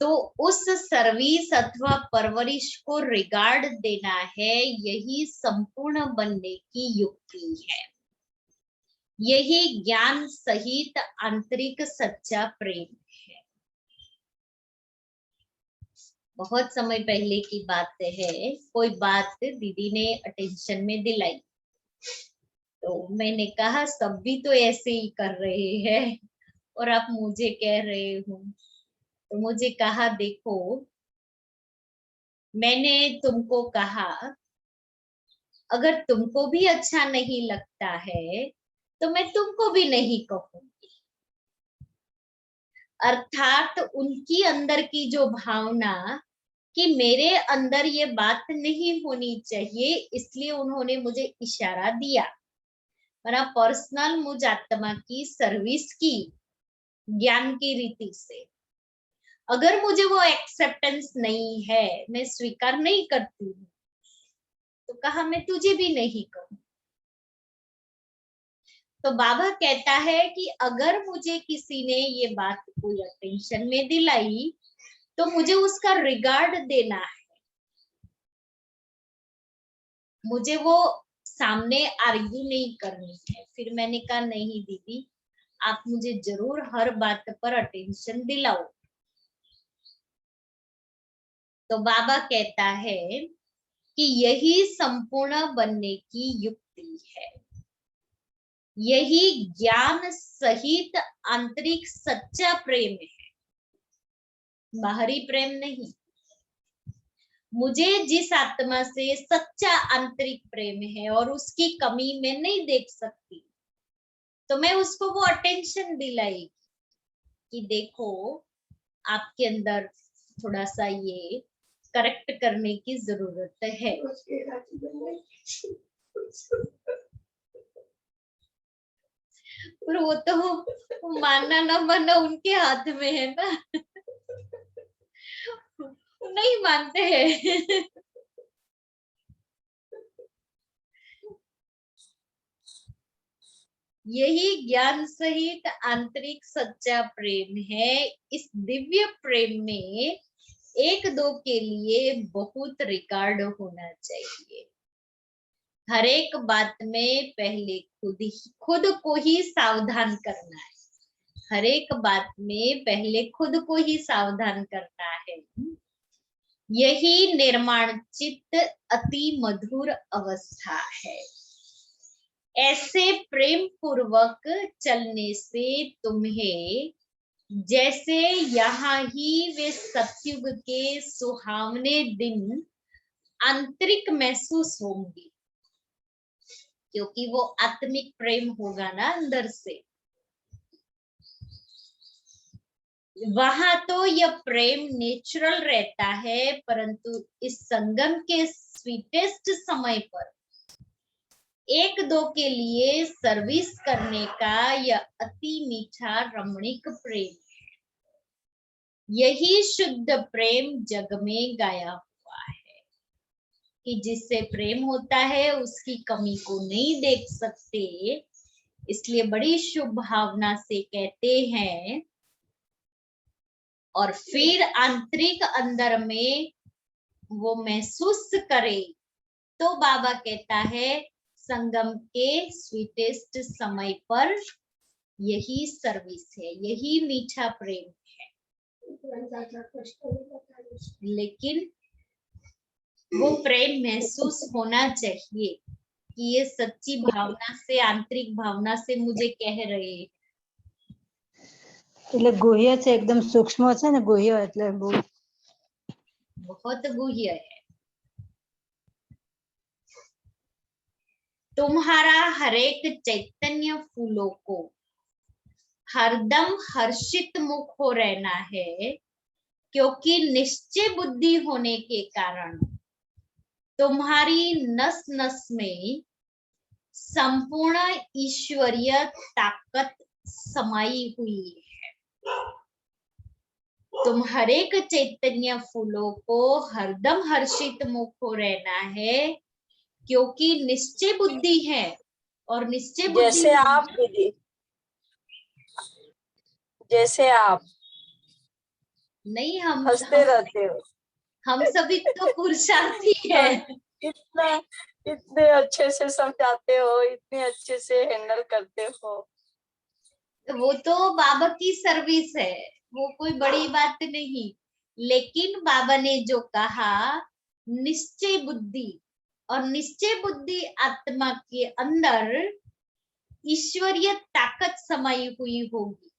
तो उस सर्विस अथवा परवरिश को रिगार्ड देना है, यही संपूर्ण बनने की युक्ति है। यही ज्ञान सहित आंतरिक सच्चा प्रेम है। बहुत समय पहले की बात है, कोई बात दीदी ने अटेंशन में दिलाई, तो मैंने कहा सब भी तो ऐसे ही कर रहे हैं और आप मुझे कह रहे हो। तो मुझे कहा देखो, मैंने तुमको कहा अगर तुमको भी अच्छा नहीं लगता है तो मैं तुमको भी नहीं कहूंगी। अर्थात उनकी अंदर की जो भावना कि मेरे अंदर ये बात नहीं होनी चाहिए, इसलिए उन्होंने मुझे इशारा दिया। मेरा पर्सनल मुझ आत्मा की सर्विस की ज्ञान की रीति से, अगर मुझे वो एक्सेप्टेंस नहीं है, मैं स्वीकार नहीं करती हूँ, तो कहा मैं तुझे भी नहीं कहूँ। तो बाबा कहता है कि अगर मुझे किसी ने ये बात कोई अटेंशन में दिलाई तो मुझे उसका रिगार्ड देना है, मुझे वो सामने आर्ग्यू नहीं करनी है। फिर मैंने कहा नहीं दीदी, आप मुझे जरूर हर बात पर अटेंशन दिलाओ। तो बाबा कहता है कि यही संपूर्ण बनने की युक्ति है, यही ज्ञान सहित आंतरिक सच्चा प्रेम है, बाहरी प्रेम नहीं। मुझे जिस आत्मा से सच्चा आंतरिक प्रेम है और उसकी कमी मैं नहीं देख सकती, तो मैं उसको वो अटेंशन दिलाएगी कि देखो आपके अंदर थोड़ा सा ये करेक्ट करने की जरूरत है। पर वो तो मानना ना मानना उनके हाथ में है ना। नहीं मानते हैं। यही ज्ञान सहित आंतरिक सच्चा प्रेम है। इस दिव्य प्रेम में एक दो के लिए बहुत रिकॉर्ड होना चाहिए। हर एक बात में पहले खुद को ही सावधान करना है। हर एक बात में पहले खुद को ही सावधान करना है। यही निर्माण चित्त अति मधुर अवस्था है। ऐसे प्रेम पूर्वक चलने से तुम्हें जैसे यहाँ ही वे सतयुग के सुहावने दिन आंतरिक महसूस होंगी, क्योंकि वो आत्मिक प्रेम होगा ना अंदर से। वहां तो यह प्रेम नेचुरल रहता है, परंतु इस संगम के स्वीटेस्ट समय पर एक दो के लिए सर्विस करने का यह अति मीठा रमणीक प्रेम है। यही शुद्ध प्रेम जग में गाया हुआ है कि जिससे प्रेम होता है उसकी कमी को नहीं देख सकते, इसलिए बड़ी शुभ भावना से कहते हैं। और फिर आंतरिक अंदर में वो महसूस करे तो बाबा कहता है संगम के स्वीटेस्ट समय पर यही सर्विस है, यही मीठा प्रेम है। लेकिन वो प्रेम महसूस होना चाहिए कि ये सच्ची भावना से, आंतरिक भावना से मुझे कह रहे हैं। એટલે ગુહ્ય છે, એકદમ સૂક્ષ્મ છે ને ગુહ્ય, એટલે बहुत गुह्य है। तुम्हारा हरेक चैतन्य फूलों को हरदम हर्षित मुख हो रहना है, क्योंकि निश्चय बुद्धि होने के कारण तुम्हारी नस नस में संपूर्ण ईश्वरीय ताकत समाई हुई है। तुम हरेक चैतन्य फूलों को हरदम हर्षित मुख हो रहना है, क्योंकि निश्चय बुद्धि है। और निश्चय बुद्धि जैसे आप दीदी, जैसे आप नहीं, हम हंसते रहते हो। हम सभी तो पुरुषार्थी है। इतना इतने अच्छे से समझाते हो, इतने अच्छे से हैंडल करते हो। वो तो बाबा की सर्विस है, वो कोई बड़ी बात नहीं। लेकिन बाबा ने जो कहा, निश्चय बुद्धि, और निश्चय बुद्धि आत्मा के अंदर ईश्वरीय ताकत समाई हुई होगी।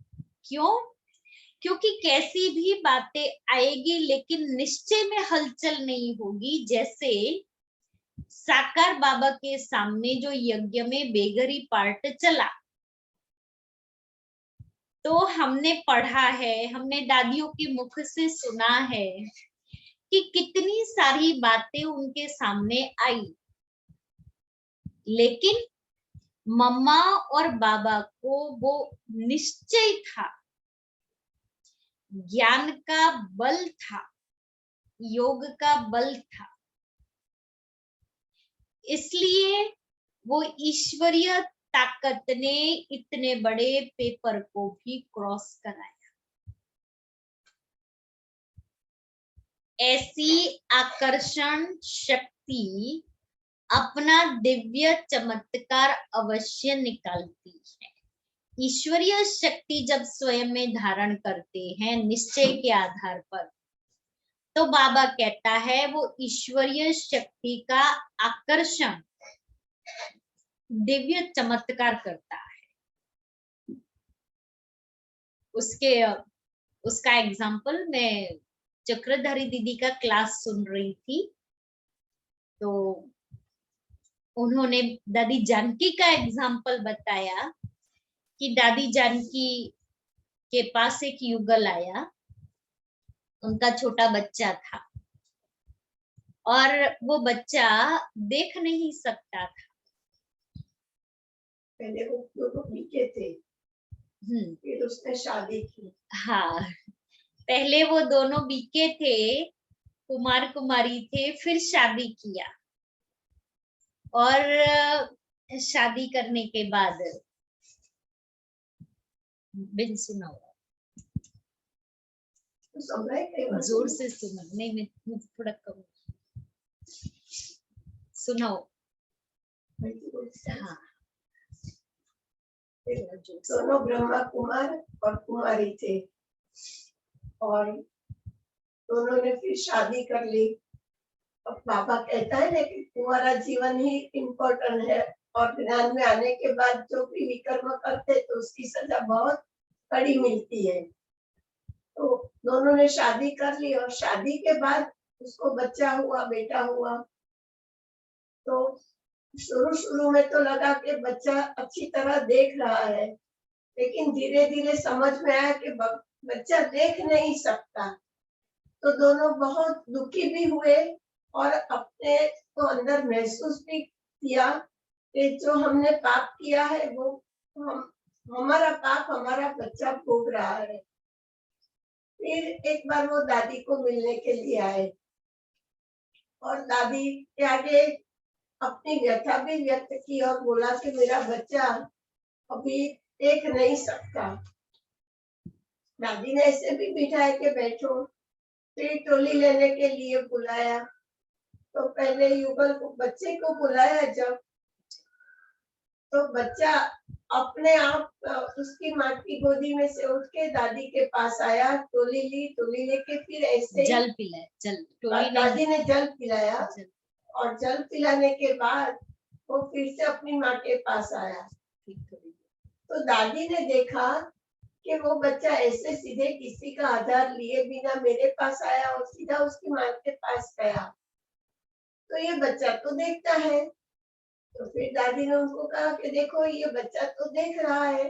क्यों? क्योंकि कैसी भी बातें आएगी लेकिन निश्चय में हलचल नहीं होगी। जैसे साकार बाबा के सामने जो यज्ञ में बेगरी पार्ट चला, तो हमने पढ़ा है, हमने दादियों के मुख से सुना है कि कितनी सारी बातें उनके सामने आई, लेकिन मम्मा और बाबा को वो निश्चय था, ज्ञान का बल था, योग का बल था, इसलिए वो ईश्वरीय ताकत ने इतने बड़े पेपर को भी क्रॉस कराया। ऐसी आकर्षण शक्ति अपना दिव्य चमत्कार अवश्य निकालती है। ईश्वरीय शक्ति जब स्वयं में धारण करते हैं निश्चय के आधार पर, तो बाबा कहता है वो ईश्वरीय शक्ति का आकर्षण दिव्य चमत्कार करता है। उसका एग्जाम्पल, मैं चक्रधारी दीदी का क्लास सुन रही थी, तो उन्होंने दादी जानकी का एग्जाम्पल बताया कि दादी जानकी के पास एक युगल आया, उनका छोटा बच्चा था और वो बच्चा देख नहीं सकता था। पहले वो दोनों बीके थे, फिर उसने शादी की। हाँ, पहले वो दोनों बीके थे, कुमार कुमारी थे, फिर शादी किया, और शादी करने के बाद बिन सुना जोर से सुना, नहीं मैं थोड़ा कम सुनाओ। हाँ, दोनों ब्रह्मा कुमार और कुमारी थे, और दोनों ने फिर शादी कर ली। अब बाबा कहता है ना कि तुम्हारा जीवन ही इम्पोर्टेंट है, और ज्ञान में आने के बाद जो भी विकर्म करते तो उसकी सजा बहुत कड़ी मिलती है। तो दोनों ने शादी कर ली, और शादी के बाद उसको बच्चा हुआ, बेटा हुआ। तो शुरू में तो लगा कि बच्चा अच्छी तरह देख रहा है, लेकिन धीरे धीरे समझ में आया कि बच्चा देख नहीं सकता। तो दोनों बहुत दुखी भी हुए और अपने को अंदर महसूस भी किया कि जो हमने पाप किया है वो हमारा पाप हमारा बच्चा भोग रहा है। फिर एक बार वो दादी को मिलने के लिए आए, और दादी के आगे अपनी व्यथा भी व्यक्त की और बोला कि मेरा बच्चा अभी देख नहीं सकता। दादी ने ऐसे भी बिठाए के बैठो, फिर टोली लेने के लिए बुलाया। तो पहले युगल को, बच्चे को बुलाया जब, तो बच्चा अपने आप उसकी माँ की गोदी में से उठ के दादी के पास आया, टोली ली, टोली लेके फिर ऐसे जल पिलाया, जल दादी ने जल पिलाया, और जल पिलाने के बाद वो फिर से अपनी माँ के पास आया। तो दादी ने देखा कि वो बच्चा ऐसे सीधे किसी का आधार लिए बिना मेरे पास आया और सीधा उसकी माँ के पास गया, तो ये बच्चा तो देखता है। तो फिर दादी ने उनको कहा कि देखो ये बच्चा तो देख रहा है,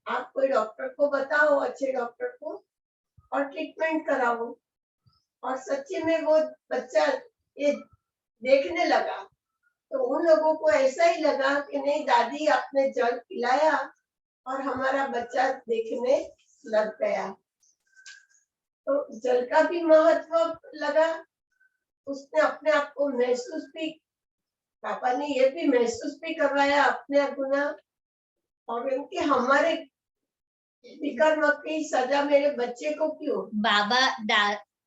आप कोई डॉक्टर को बताओ, अच्छे डॉक्टर को, और ट्रीटमेंट कराओ। और सच्ची में वो बच्चा ये देखने लगा। तो उन लोगों को ऐसा ही लगा कि नहीं, दादी आपने जल पिलाया और हमारा बच्चा देखने लग गया। तो जल का भी महत्व लगा, उसने अपने आप को महसूस भी, पापा ने ये भी महसूस भी करवाया अपने गुना, और उनके हमारे विकर्म की सजा मेरे बच्चे को क्यों?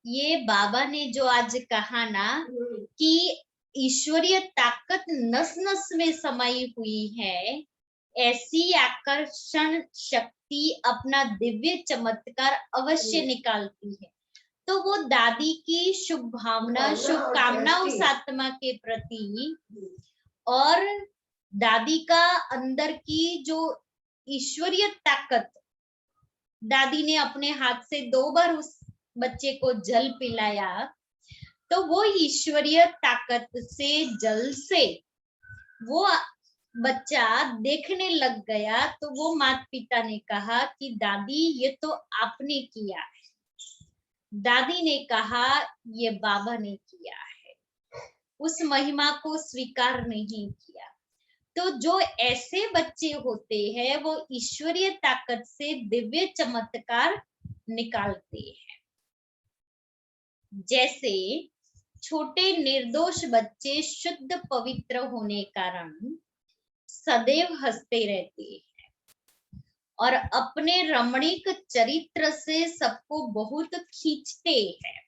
ये बाबा ने जो आज कहा ना कि ईश्वरीय ताकत नस नस में समाई हुई है, ऐसी आकर्षण शक्ति अपना दिव्य चमत्कार अवश्य निकालती है। तो वो दादी की शुभकामना उस आत्मा के प्रति और दादी का अंदर की जो ईश्वरीय ताकत, दादी ने अपने हाथ से 2 बार उस बच्चे को जल पिलाया, तो वो ईश्वरीय ताकत से, जल से वो बच्चा देखने लग गया। तो वो माता पिता ने कहा कि दादी ये तो आपने किया है। दादी ने कहा ये बाबा ने किया है, उस महिमा को स्वीकार नहीं किया। तो जो ऐसे बच्चे होते हैं वो ईश्वरीय ताकत से दिव्य चमत्कार निकालते हैं। जैसे छोटे निर्दोष बच्चे शुद्ध पवित्र होने कारण सदैव हंसते रहते हैं और अपने रमणीक चरित्र से सबको बहुत खींचते हैं,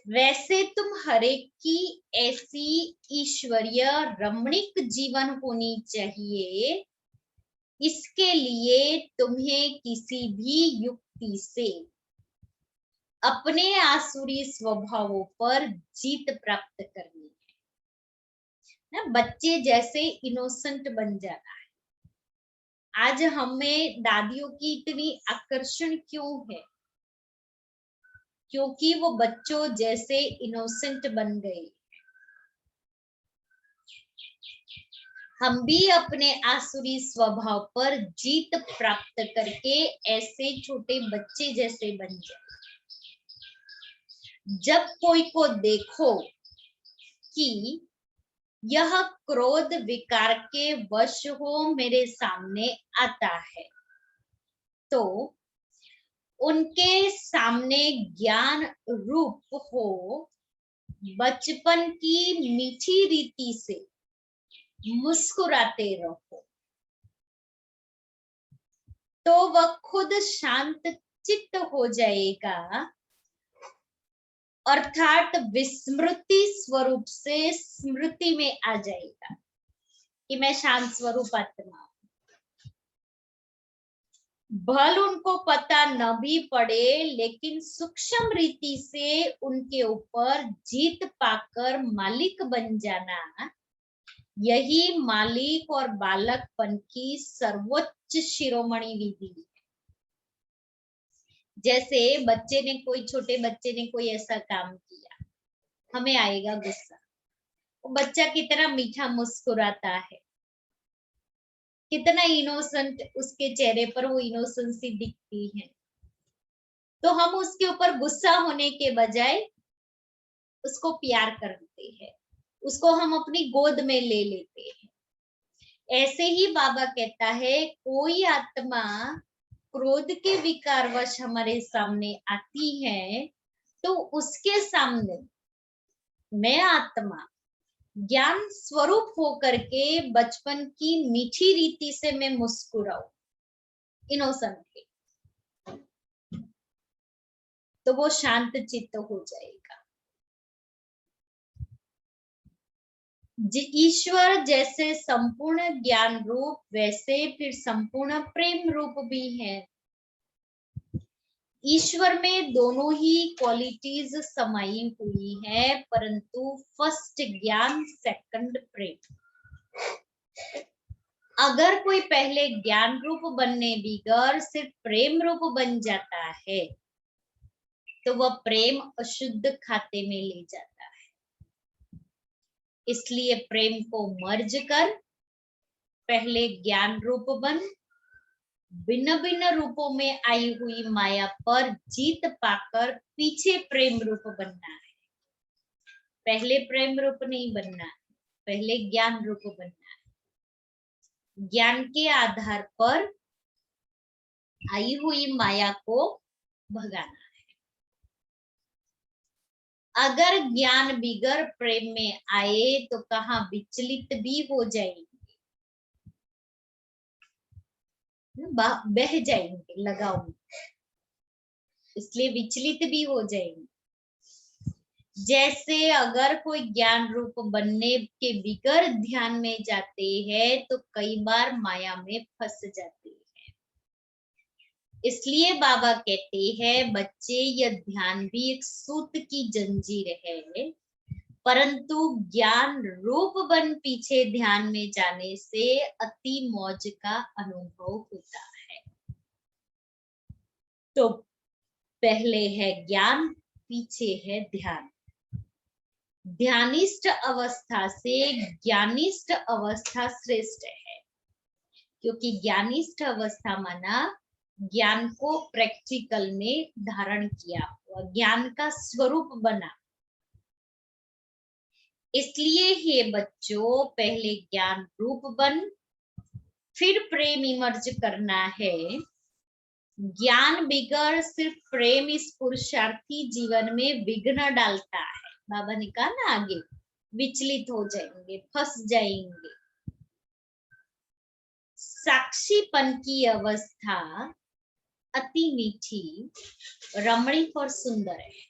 वैसे तुम हरेक की ऐसी ईश्वरीय रमणीक जीवन होनी चाहिए। इसके लिए तुम्हें किसी भी युक्ति से अपने आसुरी स्वभावों पर जीत प्राप्त करनी है ना। बच्चे जैसे इनोसेंट बन जाना है। आज हमें दादियों की इतनी आकर्षण क्यों है? क्योंकि वो बच्चों जैसे इनोसेंट बन गए। हम भी अपने आसुरी स्वभाव पर जीत प्राप्त करके ऐसे छोटे बच्चे जैसे बन जाए। जब कोई को देखो कि यह क्रोध विकार के वश हो मेरे सामने आता है, तो उनके सामने ज्ञान रूप हो बचपन की मीठी रीति से मुस्कुराते रहो, तो वह खुद शांत चित्त हो जाएगा, अर्थात विस्मृति स्वरूप से स्मृति में आ जाएगा कि मैं शांत स्वरूप आत्मा हूं। भल उनको पता न भी पड़े, लेकिन सूक्ष्म रीति से उनके ऊपर जीत पाकर मालिक बन जाना, यही मालिक और बालकपन की सर्वोच्च शिरोमणि विधि है। जैसे छोटे बच्चे ने कोई ऐसा काम किया, हमें आएगा गुस्सा। वो बच्चा कितना मीठा मुस्कुराता है, कितना इनोसेंट उसके चेहरे पर वो इनोसेंसी दिखती है। तो हम उसके ऊपर गुस्सा होने के बजाय उसको प्यार करते हैं, उसको हम अपनी गोद में ले लेते हैं। ऐसे ही बाबा कहता है, कोई आत्मा क्रोध के विकारवश हमारे सामने आती है, तो उसके सामने मैं आत्मा ज्ञान स्वरूप होकर के बचपन की मीठी रीति से मैं मुस्कुराऊं इनोसेंटली, तो वो शांत चित्त हो जाएगा। ईश्वर जैसे संपूर्ण ज्ञान रूप, वैसे फिर संपूर्ण प्रेम रूप भी है। ईश्वर में दोनों ही क्वालिटीज समाई हुई है, परंतु फर्स्ट ज्ञान, सेकंड प्रेम। अगर कोई पहले ज्ञान रूप बनने बिगर सिर्फ प्रेम रूप बन जाता है, तो वह प्रेम अशुद्ध खाते में ले जाता है। इसलिए प्रेम को मर्ज कर पहले ज्ञान रूप बन, भिन्न भिन्न रूपों में आई हुई माया पर जीत पाकर पीछे प्रेम रूप बनना है। पहले प्रेम रूप नहीं बनना है, पहले ज्ञान रूप बनना है। ज्ञान के आधार पर आई हुई माया को भगाना है। अगर ज्ञान बिगर प्रेम में आए तो कहाँ विचलित भी हो जाएंगे बह जाएंगे लगाव में, इसलिए विचलित भी हो जाएंगे। जैसे अगर कोई ज्ञान रूप बनने के बिगर ध्यान में जाते हैं तो कई बार माया में फंस जाते हैं। इसलिए बाबा कहते हैं बच्चे, यह ध्यान भी एक सूत की जंजीर है, परंतु ज्ञान रूप बन पीछे ध्यान में जाने से अति मौज का अनुभव होता है। तो पहले है ज्ञान, पीछे है ध्यान। ध्यानिष्ठ अवस्था से ज्ञानिष्ठ अवस्था श्रेष्ठ है, क्योंकि ज्ञानिष्ठ अवस्था माना ज्ञान को प्रैक्टिकल में धारण किया हुआ, ज्ञान का स्वरूप बना। इसलिए हे बच्चों, पहले ज्ञान रूप बन, फिर प्रेम इमर्ज करना है। ज्ञान बिगर सिर्फ प्रेम इस पुरुषार्थी जीवन में विघ्न डालता है। बाबा ने कहा ना आगे, विचलित हो जाएंगे, फंस जाएंगे। साक्षीपन की अवस्था अति मीठी, रमणीक और सुंदर है।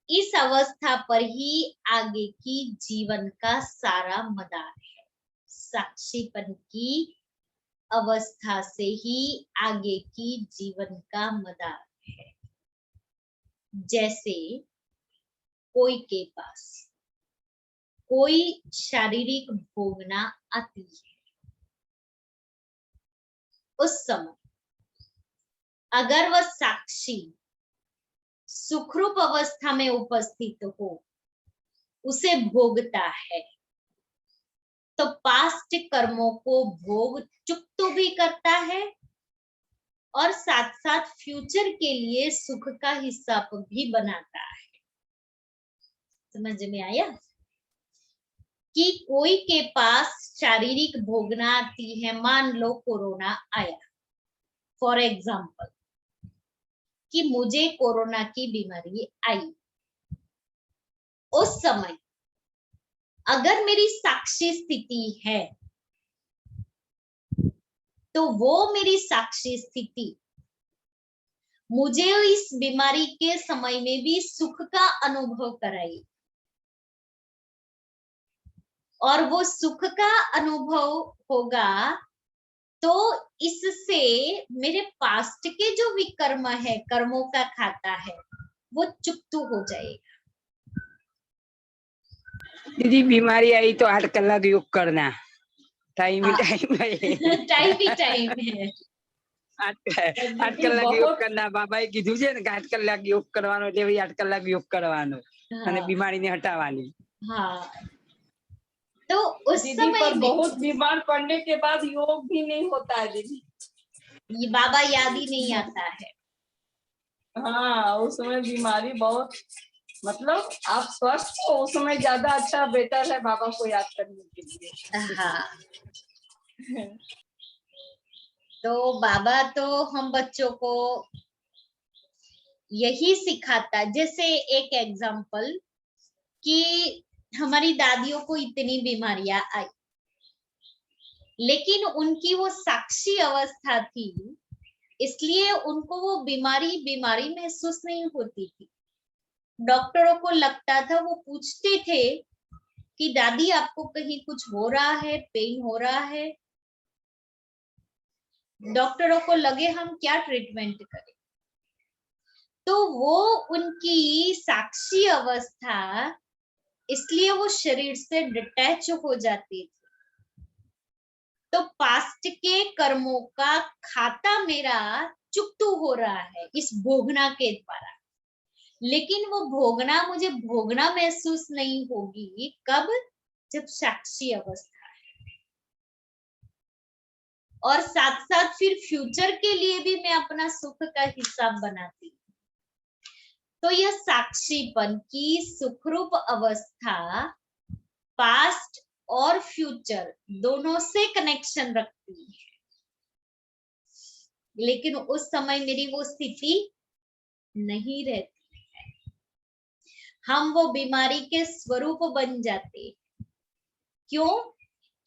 इस अवस्था पर ही आगे की जीवन का सारा मदार है। साक्षीपन की अवस्था से ही आगे की जीवन का मदार है। जैसे कोई के पास कोई शारीरिक भोगना आती है, उस समय अगर वह साक्षी सुखरूप अवस्था में उपस्थित हो, उसे भोगता है, तो पास्ट कर्मों को भोग चुक्त भी करता है और साथ साथ फ्यूचर के लिए सुख का हिसाब भी बनाता है। समझ में आया कि कोई के पास शारीरिक भोगना आती है। मान लो कोरोना आया, फॉर एग्जाम्पल, कि मुझे कोरोना की बीमारी आई। उस समय अगर मेरी साक्षी स्थिति है तो वो मेरी साक्षी स्थिति मुझे इस बीमारी के समय में भी सुख का अनुभव कराई, और वो सुख का अनुभव होगा तो इससे मेरे पास्ट के जो भी कर्म है, कर्मों का खाता है, वो चुक्त हो जाएगा। दीदी बीमारी आई तो 8 कलाक योग करना, टाइम ही टाइम है। टाइम ही टाइम है। 8 કલાક યોગ કરના, બાબાએ કીધું છે ને કે 8 કલાક યોગ કરવાનો, એટલે ભાઈ 8 કલાક યોગ કરવાનો અને બીમારીને હટાવવાની। हाँ, तो उस दीदी समय पर बहुत बीमार पड़ने के बाद योग भी नहीं होता है दीदी। ये बाबा याद ही नहीं आता है। हाँ, उस समय बीमारी बहुत, मतलब आप स्वस्थ हो उस समय ज्यादा अच्छा बेटर है बाबा को याद करने के लिए। हाँ, तो बाबा तो हम बच्चों को यही सिखाता। जैसे एक एग्जाम्पल कि हमारी दादियों को इतनी बीमारियां आई, लेकिन उनकी वो साक्षी अवस्था थी, इसलिए उनको वो बीमारी महसूस नहीं होती थी। डॉक्टरों को लगता था, वो पूछते थे कि दादी आपको कहीं कुछ हो रहा है, पेन हो रहा है। डॉक्टरों को लगे हम क्या ट्रीटमेंट करें, तो वो उनकी साक्षी अवस्था, इसलिए वो शरीर से डिटैच हो जाती थी। तो पास्ट के कर्मों का खाता मेरा चुक्त हो रहा है इस भोगना के द्वारा, लेकिन वो भोगना मुझे भोगना महसूस नहीं होगी। कब? जब साक्षी अवस्था है। और साथ साथ फिर फ्यूचर के लिए भी मैं अपना सुख का हिसाब बनाती हूँ। तो यह साक्षीपन की सुखरूप अवस्था पास्ट और फ्यूचर दोनों से कनेक्शन रखती है, लेकिन उस समय मेरी वो स्थिति नहीं रहती है। हम वो बीमारी के स्वरूप बन जाते। क्यों?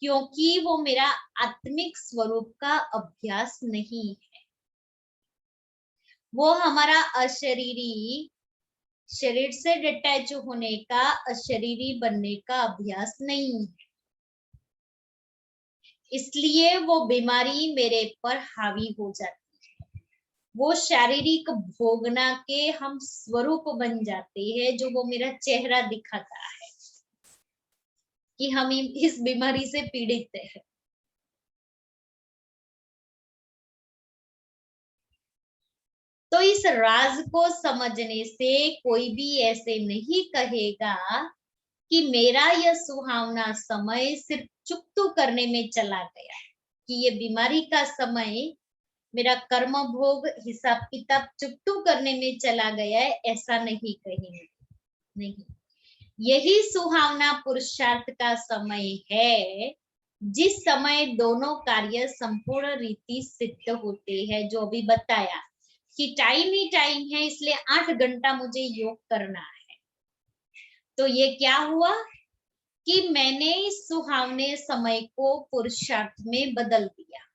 क्योंकि वो मेरा आत्मिक स्वरूप का अभ्यास नहीं है। वो हमारा अशरीरी, शरीर से डिटैच होने का, अशरीरी बनने का अभ्यास नहीं है। इसलिए वो बीमारी मेरे पर हावी हो जाती है। वो शारीरिक भोगना के हम स्वरूप बन जाते हैं, जो वो मेरा चेहरा दिखाता है कि हम इस बीमारी से पीड़ित हैं। तो इस राज को समझने से कोई भी ऐसे नहीं कहेगा कि मेरा यह सुहावना समय सिर्फ चुकतू करने में चला गया, कि ये बीमारी का समय मेरा कर्म भोग, हिसाब किताब चुकतू करने में चला गया है, ऐसा नहीं कहेंगे। नहीं, यही सुहावना पुरुषार्थ का समय है, जिस समय दोनों कार्य संपूर्ण रीति सिद्ध होते हैं। जो अभी बताया कि टाइम ही टाइम है, इसलिए 8 घंटा मुझे योग करना है। तो ये क्या हुआ कि मैंने इस सुहावने समय को पुरुषार्थ में बदल दिया।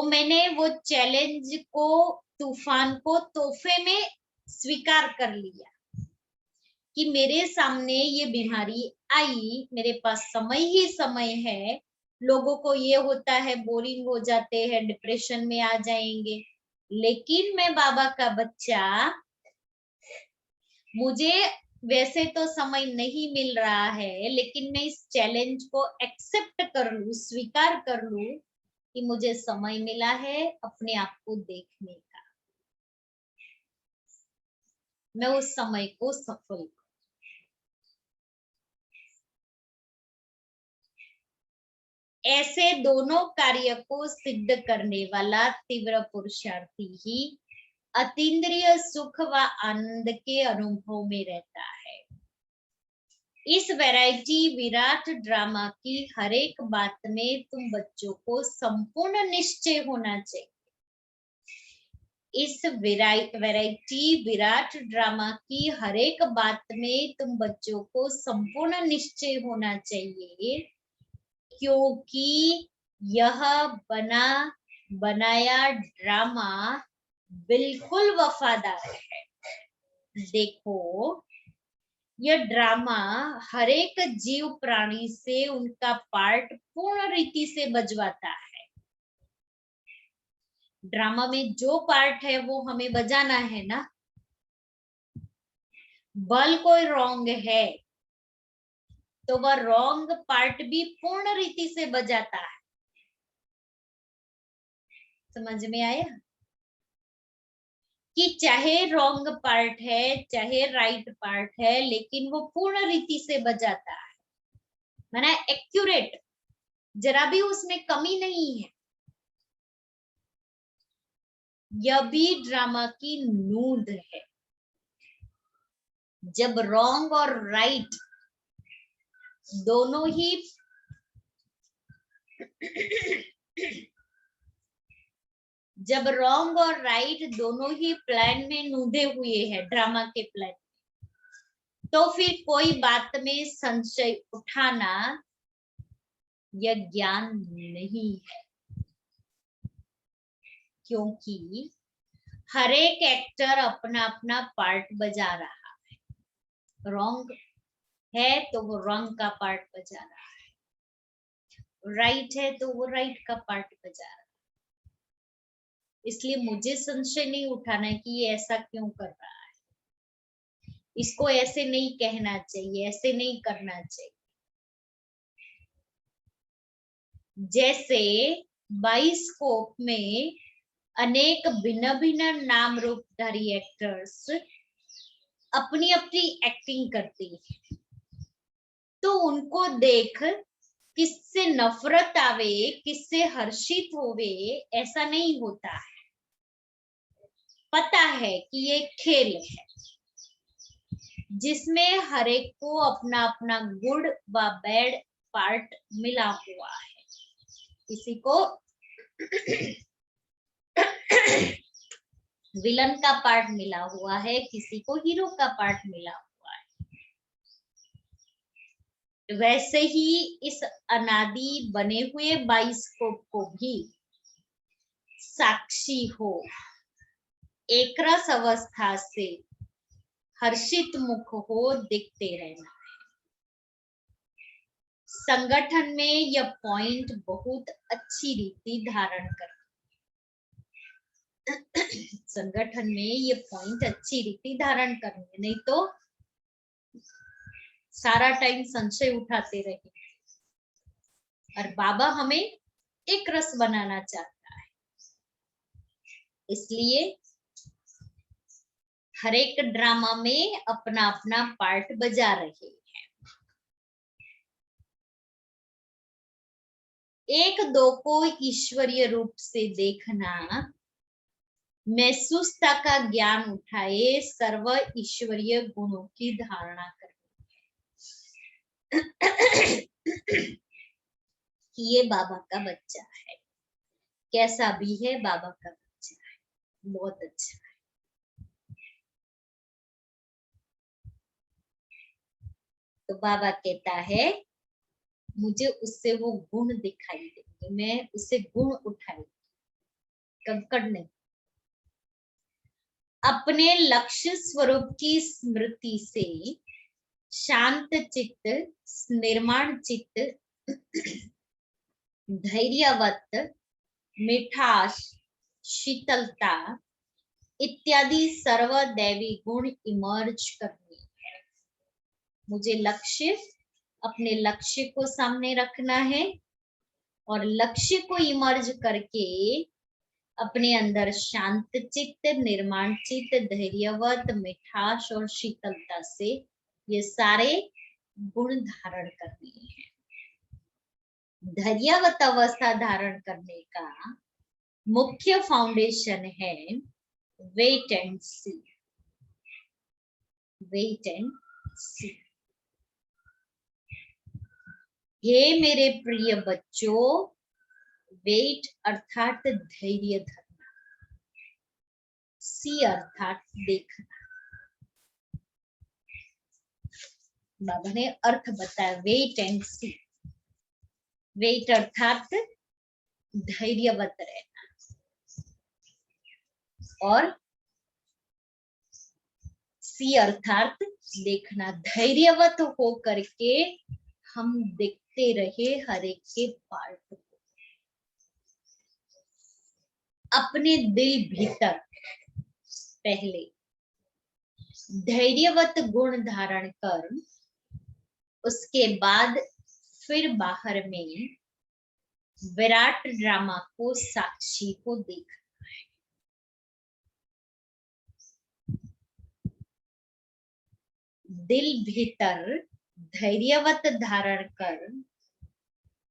मैंने वो चैलेंज को, तूफान को तोहफे में स्वीकार कर लिया कि मेरे सामने ये बीमारी आई, मेरे पास समय ही समय है। लोगों को ये होता है, बोरिंग हो जाते हैं, डिप्रेशन में आ जाएंगे, लेकिन मैं बाबा का बच्चा, मुझे वैसे तो समय नहीं मिल रहा है, लेकिन मैं इस चैलेंज को एक्सेप्ट कर लूं, स्वीकार कर लूं कि मुझे समय मिला है अपने आप को देखने का। मैं उस समय को सफल करूं। ऐसे दोनों कार्य को सिद्ध करने वाला तीव्र पुरुषार्थी ही अतीन्द्रिय सुख व आनंद के अनुभव में रहता है। इस वैरायटी विराट ड्रामा की हर एक बात में तुम बच्चों को संपूर्ण निश्चय होना चाहिए। इस वैरायटी विराट ड्रामा की हर एक बात में तुम बच्चों को संपूर्ण निश्चय होना चाहिए, क्योंकि यह बनाया ड्रामा बिल्कुल वफादार है। देखो, यह ड्रामा हर एक जीव प्राणी से उनका पार्ट पूर्ण रीति से बजवाता है। ड्रामा में जो पार्ट है वो हमें बजाना है ना। बल कोई रॉन्ग है तो वह रॉन्ग पार्ट भी पूर्ण रीति से बजाता है। समझ में आया कि चाहे रॉन्ग पार्ट है चाहे राइट पार्ट है, लेकिन वो पूर्ण रीति से बजाता है, माना एक्यूरेट, जरा भी उसमें कमी नहीं है। यह भी ड्रामा की नूंद है। जब रॉन्ग और राइट दोनों ही जब रॉन्ग और राइट दोनों ही प्लान में नूंदे हुए हैं, ड्रामा के प्लान, तो फिर कोई बात में संशय उठाना यह ज्ञान नहीं है, क्योंकि हर एक एक्टर अपना अपना पार्ट बजा रहा है। रॉन्ग है तो वो रॉन्ग का पार्ट बजा रहा है, राइट है तो वो राइट का पार्ट बजा रहा है। इसलिए मुझे संशय नहीं उठाना कि ये ऐसा क्यों कर रहा है, इसको ऐसे नहीं कहना चाहिए, ऐसे नहीं करना चाहिए। जैसे बाइस्कोप में अनेक भिन्न भिन्न नाम रूपधारी एक्टर्स अपनी अपनी एक्टिंग करते हैं, तो उनको देख किससे नफरत आवे, किससे हर्षित होवे, ऐसा नहीं होता है। पता है कि ये खेल है जिसमें हर एक को अपना अपना गुड व बैड पार्ट मिला हुआ है। किसी को विलन का पार्ट मिला हुआ है, किसी को हीरो का पार्ट मिला हुआ है। वैसे ही इस अनादि बने हुए बाइस्कोप को भी साक्षी हो, एक रस अवस्था से हर्षित मुख हो देखते रहना। संगठन में यह पॉइंट बहुत अच्छी रीति धारण कर, संगठन में ये पॉइंट अच्छी रीति धारण करनी, नहीं तो सारा टाइम संशय उठाते रहे। और बाबा हमें एक रस बनाना चाहता है, इसलिए हर एक ड्रामा में अपना अपना पार्ट बजा रहे हैं। एक दो को ईश्वरीय रूप से देखना, महसूसता का ज्ञान उठाए, सर्व ईश्वरीय गुणों की धारणा करनी कि ये बाबा का बच्चा है, कैसा भी है बाबा का बच्चा है, बहुत अच्छा है। तो बाबा कहता है मुझे उससे वो गुण दिखाई देंगे, मैं उससे गुण उठाई, कंकड़ नहीं। अपने लक्ष्य स्वरूप की स्मृति से शांत चित्त, निर्माण चित्त, धैर्यवत, मिठास, शीतलता इत्यादि सर्व दैवी गुण इमर्ज करनी है। मुझे लक्ष्य, अपने लक्ष्य को सामने रखना है और लक्ष्य को इमर्ज करके अपने अंदर शांत चित्त, निर्माण चित्त, धैर्यवत, मिठास और शीतलता से ये सारे गुण धारण करने हैं। धैर्यवत अवस्था धारण करने का मुख्य फाउंडेशन है wait and see, wait and see. हे मेरे प्रिय बच्चों, वेट अर्थात धैर्य धरना, सी अर्थात देखना। बाबा ने अर्थ बताया, वेट एंड सी। वेट अर्थात धैर्यवत रहना और सी अर्थात देखना। धैर्यवत हो करके हम देखते रहे हर एक के पार्ट को, अपने दिल भीतर पहले धैर्यवत गुण धारण कर, उसके बाद फिर बाहर में विराट ड्रामा को, साक्षी को देखना है। दिल भीतर धैर्यवत धारण कर,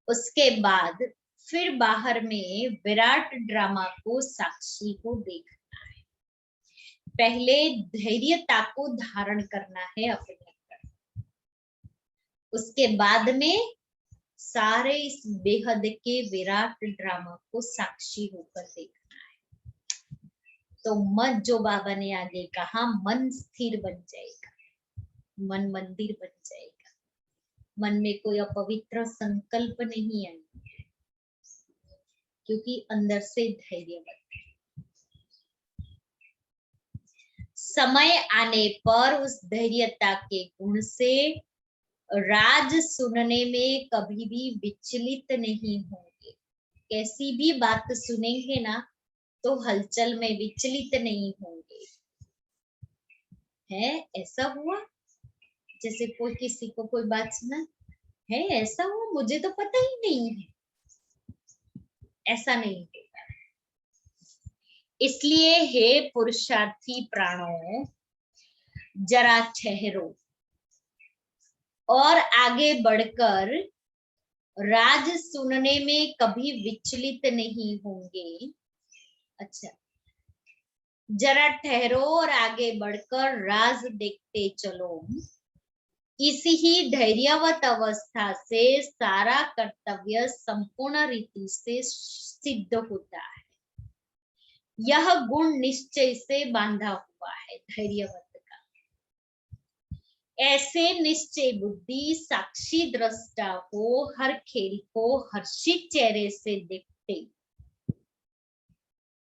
उसके बाद फिर बाहर में विराट ड्रामा को, साक्षी को देखना है। पहले धैर्यता को धारण करना है अपने अंदर, उसके बाद में सारे इस बेहद के विराट ड्रामा को साक्षी होकर देखना है। तो मन, जो बाबा ने आगे कहा, मन स्थिर बन जाएगा, मन मंदिर बन जाएगा, मन में कोई अपवित्र संकल्प नहीं आएंगे, क्योंकि अंदर से धैर्यवत है। समय आने पर उस धैर्यता के गुण से राज सुनने में कभी भी विचलित नहीं होंगे। कैसी भी बात सुनेंगे ना तो हलचल में विचलित नहीं होंगे। है ऐसा हुआ, जैसे कोई किसी को कोई बात सुना है, ऐसा हुआ, मुझे तो पता ही नहीं है, ऐसा नहीं होगा। इसलिए हे पुरुषार्थी प्राणों, जरा ठहरो और आगे बढ़कर राज सुनने में कभी विचलित नहीं होंगे। अच्छा, जरा ठहरो और आगे बढ़कर राज देखते चलो। इसी ही धैर्यवत अवस्था से सारा कर्तव्य संपूर्ण रीति से सिद्ध होता है। यह गुण निश्चय से बांधा हुआ है धैर्यवत का। ऐसे निश्चय बुद्धि साक्षी दृष्टा को हर खेल को हर्षित चेहरे से देखते,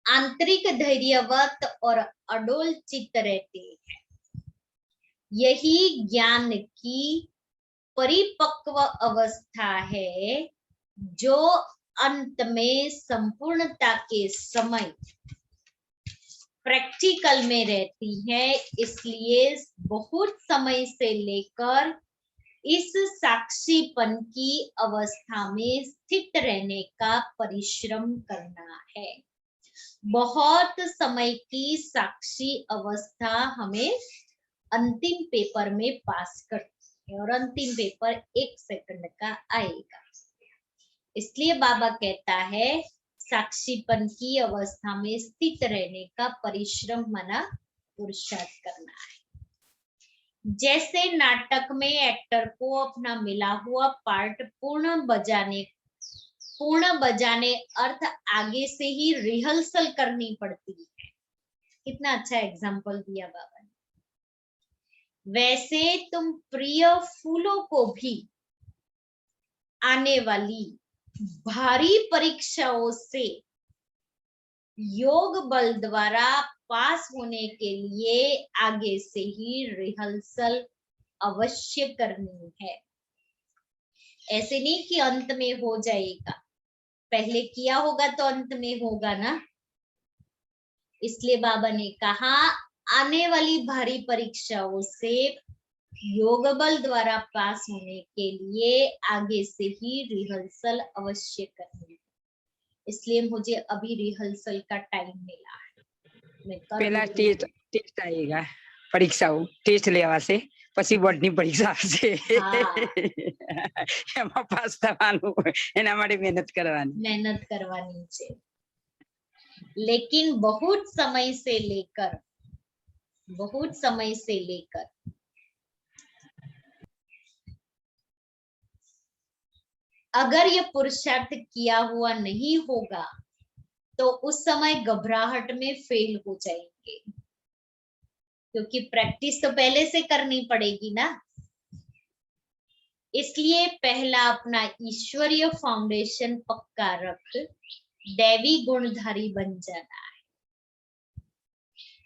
आंतरिक धैर्यवत और अडोल चित्त रहते हैं। यही ज्ञान की परिपक्व अवस्था है, जो अंत में संपूर्णता के समय प्रैक्टिकल में रहती है। इसलिए बहुत समय से लेकर इस साक्षीपन की अवस्था में स्थित रहने का परिश्रम करना है। बहुत समय की साक्षी अवस्था हमें अंतिम पेपर में पास करती है, और अंतिम पेपर 1 सेकंड का आएगा। इसलिए बाबा कहता है साक्षीपन की अवस्था में स्थित रहने का परिश्रम माना पुरुषार्थ करना है। जैसे नाटक में एक्टर को अपना मिला हुआ पार्ट पूर्ण बजाने अर्थ आगे से ही रिहर्सल करनी पड़ती है। कितना अच्छा एग्जाम्पल दिया बाबा ने। वैसे तुम प्रिय फूलों को भी आने वाली भारी परीक्षाओं से योग बल द्वारा पास होने के लिए आगे से ही रिहर्सल अवश्य करनी है। ऐसे नहीं कि अंत में हो जाएगा, पहले किया होगा तो अंत में होगा ना। इसलिए बाबा ने कहा आने वाली भारी परीक्षाओं से योग बल द्वारा पास होने के लिए आगे से ही रिहर्सल अवश्य करनी है। इसलिए मुझे अभी रिहर्सल का टाइम मिला है। पहला टेस्ट आएगा, परीक्षाओ टेस्ट लेवा से પછી બોર્ડની પરીક્ષા આવશે, એમાં પાસ થવાનું, એના માટે મહેનત કરવાની છે। लेकिन बहुत समय से लेकर अगर यह पुरुषार्थ किया हुआ नहीं होगा तो उस समय घबराहट में फेल हो जाएंगे, क्योंकि प्रैक्टिस तो पहले से करनी पड़ेगी ना। इसलिए पहला अपना ईश्वरीय फाउंडेशन पक्का रख दैवी गुणधारी बन जाना है।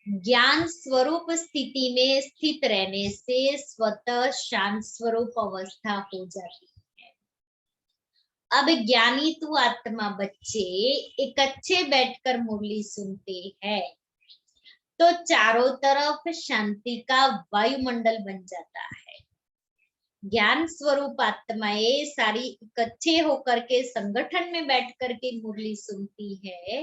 ज्ञान स्वरूप स्थिति में स्थित रहने से स्वतः शांत स्वरूप अवस्था हो जाती है। अब ज्ञानी तू आत्मा बच्चे एक अच्छे बैठकर मुरली सुनते हैं तो चारों तरफ शांति का वायुमंडल बन जाता है। ज्ञान स्वरूप आत्माएं सारी इकट्ठे होकर के संगठन में बैठ करके मुरली सुनती है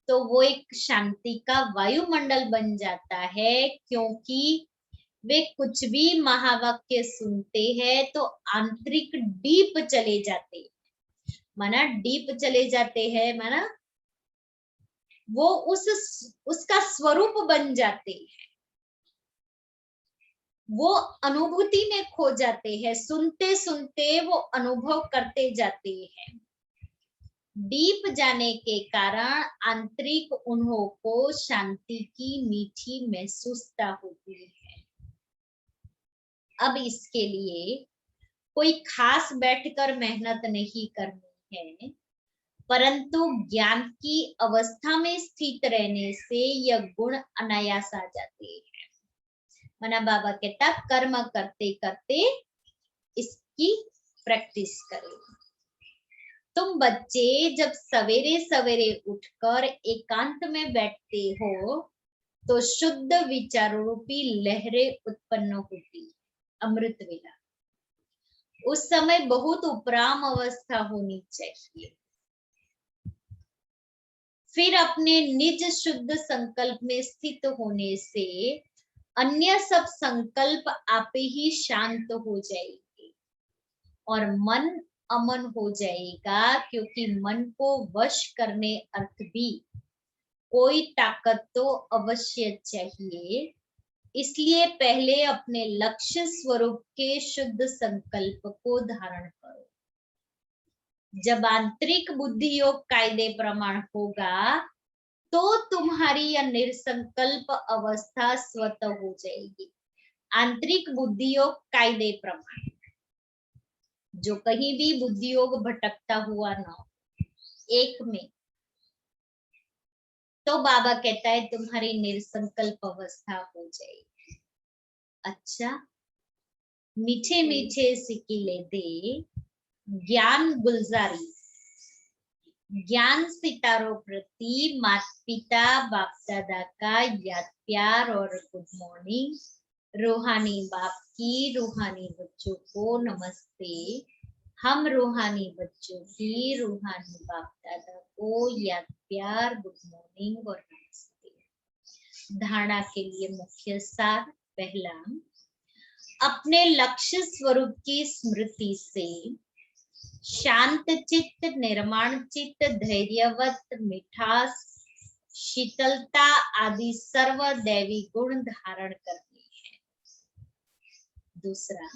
तो वो एक शांति का वायुमंडल बन जाता है, क्योंकि वे कुछ भी महावाक्य सुनते हैं तो आंतरिक डीप चले जाते हैं, माना डीप चले जाते हैं, माना वो उसका स्वरूप बन जाते हैं, वो अनुभूति में खो जाते हैं। सुनते सुनते वो अनुभव करते जाते हैं। डीप जाने के कारण आंतरिक उन्हों को शांति की मीठी महसूसता होती है। अब इसके लिए कोई खास बैठकर मेहनत नहीं करनी है, परंतु ज्ञान की अवस्था में स्थित रहने से यह गुण अनायास आ जाते हैं। मना बाबा कहता कर्म करते करते इसकी प्रैक्टिस करें। तुम बच्चे जब सवेरे सवेरे उठकर एकांत में बैठते हो तो शुद्ध विचार रूपी लहरें उत्पन्न होती, अमृत वेला। उस समय बहुत उपराम अवस्था होनी चाहिए। फिर अपने निज शुद्ध संकल्प में स्थित होने से अन्य सब संकल्प आप ही शांत हो जाएंगे और मन अमन हो जाएगा, क्योंकि मन को वश करने अर्थ भी कोई ताकत तो अवश्य चाहिए। इसलिए पहले अपने लक्ष्य स्वरूप के शुद्ध संकल्प को धारण करो। जब आंतरिक बुद्धि योग कायदे प्रमाण होगा तो तुम्हारी यह निर्संकल्प अवस्था स्वतः हो जाएगी। आंतरिक बुद्धियोग कायदे प्रमाण, जो कहीं भी बुद्धियोग भटकता हुआ ना हो, एक में, तो बाबा कहता है तुम्हारी निर्संकल्प अवस्था हो जाएगी। अच्छा, मीठे मीठे सिकिले दे ज्ञान गुलजारी, ज्ञान सितारों प्रति माता पिता बाप दादा का याद प्यार और गुड मॉर्निंग। रूहानी बाप की रूहानी बच्चों को नमस्ते। हम रूहानी बच्चों की रूहानी बाप दादा को याद प्यार गुड मॉर्निंग और नमस्ते। धारणा के लिए मुख्य सार, पहला, अपने लक्ष्य स्वरूप की स्मृति से शांत चित्त, निर्माण चित्त, धैर्यवत, मिठास, शीतलता आदि सर्व दैवी गुण धारण करनी है। दूसरा,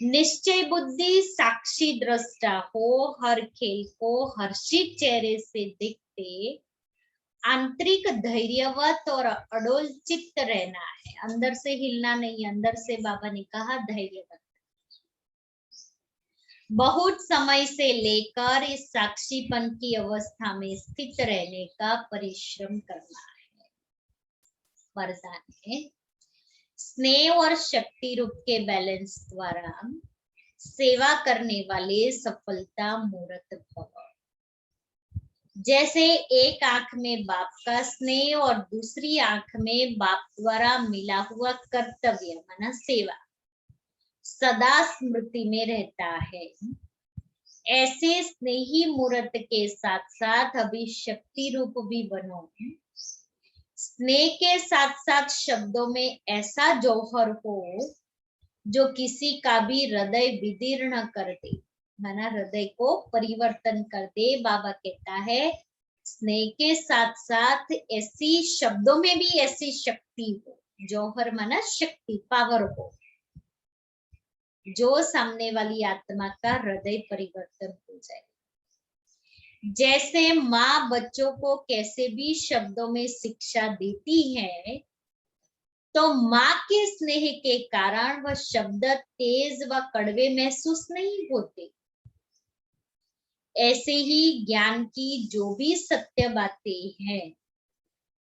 निश्चय बुद्धि साक्षी दृष्टा हो, हर खेल को हर्षित चेहरे से देखते आंतरिक धैर्यवत और अडोल चित्त रहना है। अंदर से हिलना नहीं, अंदर से बाबा ने कहा धैर्यवत। बहुत समय से लेकर इस साक्षीपन की अवस्था में स्थित रहने का परिश्रम करना है। वरदान है, स्नेह और शक्ति रूप के बैलेंस द्वारा सेवा करने वाले सफलता मूर्त भव। जैसे एक आंख में बाप का स्नेह और दूसरी आंख में बाप द्वारा मिला हुआ कर्तव्य माना सेवा सदा स्मृति में रहता है, ऐसे स्नेही मूर्त के साथ साथ अभी शक्ति रूप भी बनो। स्नेह के साथ साथ शब्दों में ऐसा जौहर हो जो किसी का भी हृदय विदीर्ण कर दे, माना हृदय को परिवर्तन कर दे। बाबा कहता है स्नेह के साथ साथ ऐसी शब्दों में भी ऐसी शक्ति हो, जौहर माना शक्ति, पावर हो, जो सामने वाली आत्मा का हृदय परिवर्तन हो जाए। जैसे माँ बच्चों को कैसे भी शब्दों में शिक्षा देती है, तो माँ के स्नेह के कारण वह शब्द तेज व कड़वे महसूस नहीं होते। ऐसे ही ज्ञान की जो भी सत्य बातें हैं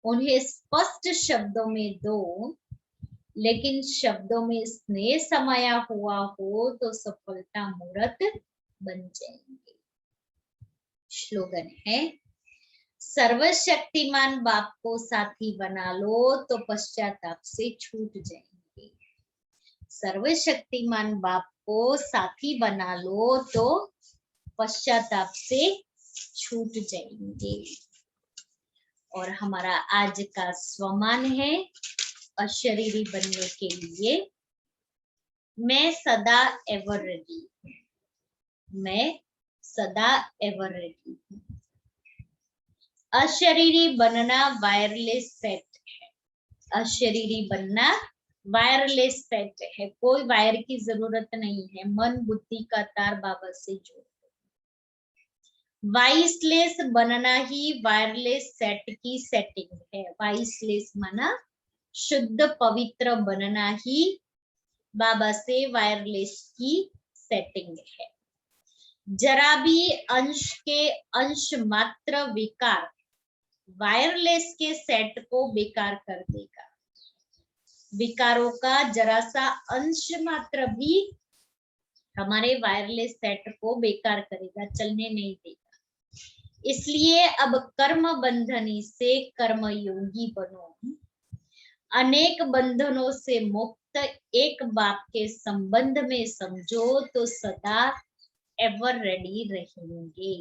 उन्हें स्पष्ट शब्दों में दो, लेकिन शब्दों में स्नेह समाया हुआ हो तो सफलता मूर्त बन जाएंगे। स्लोगन है, सर्वशक्तिमान बाप को साथी बना लो तो पश्चाताप से छूट जाएंगे। सर्वशक्तिमान बाप को साथी बना लो तो पश्चाताप से छूट जाएंगे। और हमारा आज का स्वमान है, अशरीरी बनने के लिए मैं सदा एवर रेडी हूँ। मैं सदा एवर रेडी हूँ। अशरीरी बनना वायरलेस सेट है। अशरीरी बनना वायरलेस सेट है, कोई वायर की जरूरत नहीं है। मन बुद्धि का तार बाबा से जोड़। वाइसलेस बनना ही वायरलेस सेट की सेटिंग है। वाइसलेस माना शुद्ध पवित्र बनना ही बाबा से वायरलेस की सेटिंग है। जरा भी अंश मात्र विकार वायरलेस के सेट को बेकार कर देगा। विकारों का जरा सा अंश मात्र भी हमारे वायरलेस सेट को बेकार करेगा, चलने नहीं देगा। इसलिए अब कर्म बंधनी से कर्म योगी बनो। अनेक बंधनों से मुक्त एक बाप के संबंध में समझो तो सदा एवर रेडी रहेंगे।